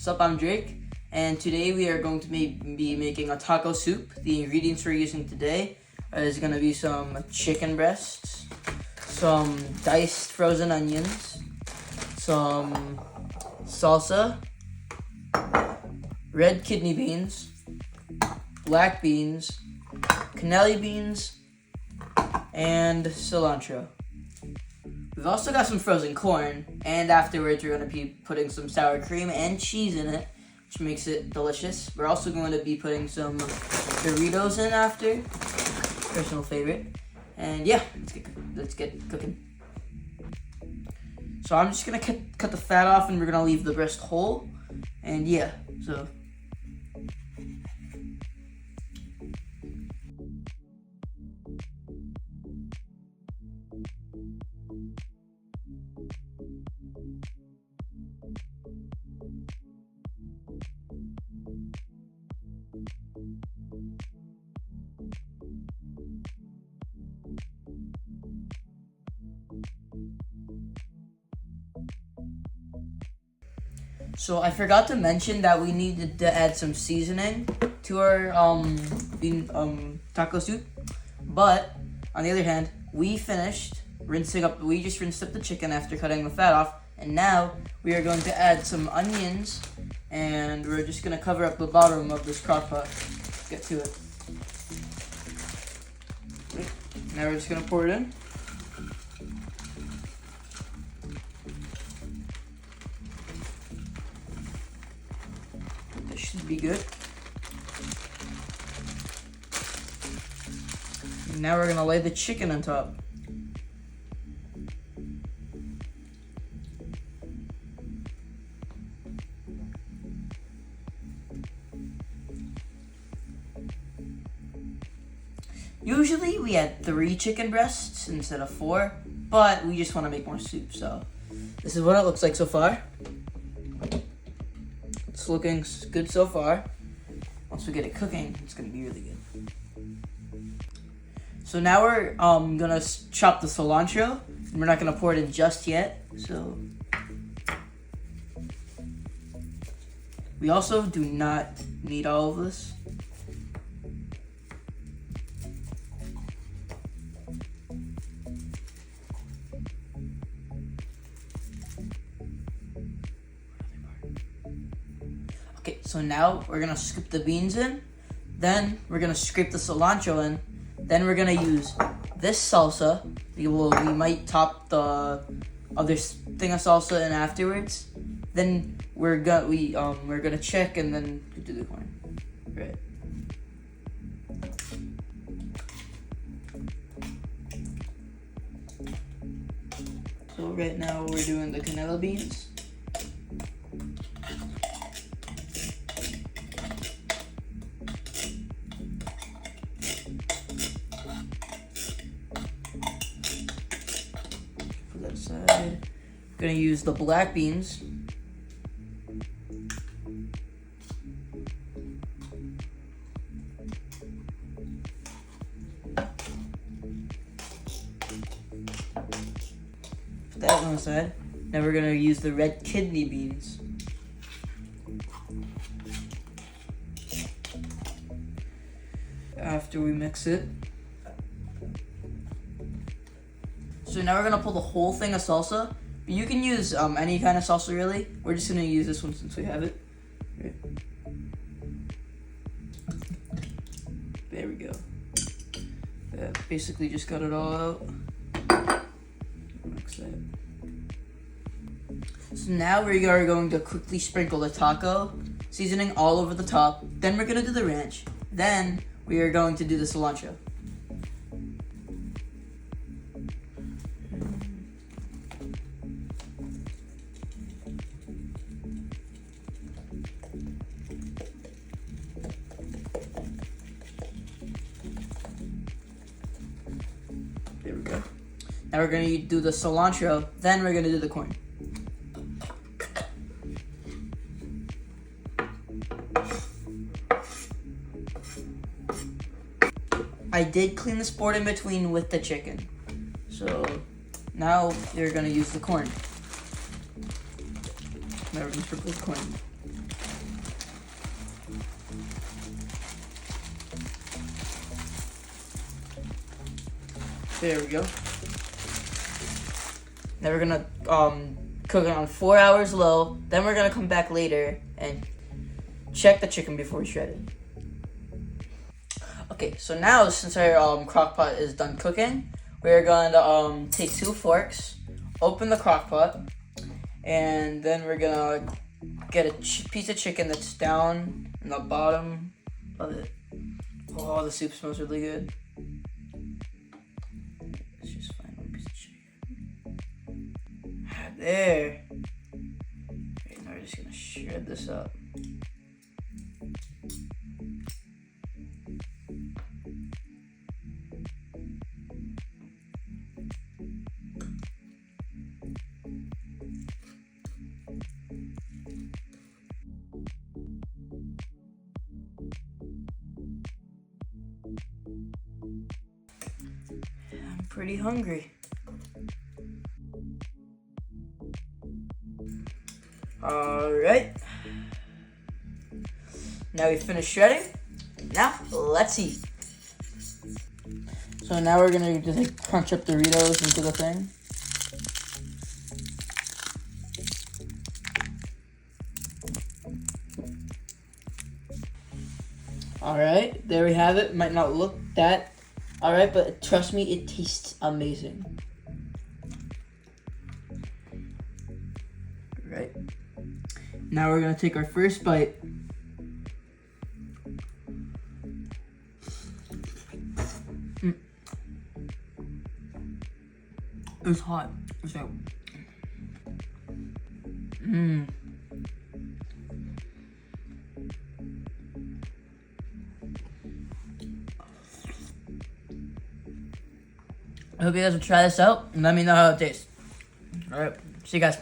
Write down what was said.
Sup, I'm Drake, and today we are going to be making a taco soup. The ingredients we're using today is going to be some chicken breasts, some diced frozen onions, some salsa, red kidney beans, black beans, Canelli beans, and cilantro. We've also got some frozen corn, and afterwards we're going to be putting some sour cream and cheese in it, which makes it delicious. We're also going to be putting some Doritos in after, personal favorite. And yeah, let's get cooking. So I'm just going to cut the fat off, and we're going to leave the breast whole. And yeah, so... So I forgot to mention that we needed to add some seasoning to our taco soup. But on the other hand, we just rinsed up the chicken after cutting the fat off, and now we are going to add some onions, and we're just gonna cover up the bottom of this crock pot. Let's get to it. Now we're just gonna pour it in. This should be good. And now we're gonna lay the chicken on top. Usually we add 3 chicken breasts instead of 4, but we just want to make more soup, so this is what it looks like so far. It's looking good so far. Once we get it cooking, it's gonna be really good. So now we're gonna chop the cilantro. We're not gonna pour it in just yet. So we also do not need all of this. Okay, so now we're gonna scoop the beans in, then we're gonna scrape the cilantro in, then we're gonna use this salsa. We might top the other thing of salsa in afterwards. Then we're gonna check and then do the corn. Right. So right now we're doing the Canelli beans. Side. Gonna use the black beans. Put that on the side. Now we're gonna use the red kidney beans. After we mix it. So now we're gonna pull the whole thing of salsa. But you can use any kind of salsa really. We're just gonna use this one since we have it. Okay. There we go. Basically just got it all out. Mix that. So now we are going to quickly sprinkle the taco seasoning all over the top. Then we're gonna do the ranch. Then we are going to do the cilantro. There we go. Now we're going to do the cilantro, then we're going to do the corn. I did clean this board in between with the chicken. So now you're going to use the corn. Now we're going to sprinkle the corn. There we go. Now we're gonna cook it on 4 hours low. Then we're gonna come back later and check the chicken before we shred it. Okay, so now since our crock pot is done cooking, we're going to take 2 forks, open the crock pot, and then we're gonna get a piece of chicken that's down in the bottom of it. Oh, the soup smells really good. Let's just find one piece of chicken. There. Okay, now we're just gonna shred this up. I'm pretty hungry. Alright. Now we finished shredding. Now, let's eat. So now we're gonna just like crunch up Doritos into the thing. Alright, there we have it. Might not look that alright, but trust me, it tastes amazing. Right. Now we're gonna take our first bite. It's hot. It's like, I hope you guys will try this out and let me know how it tastes. Alright, see you guys.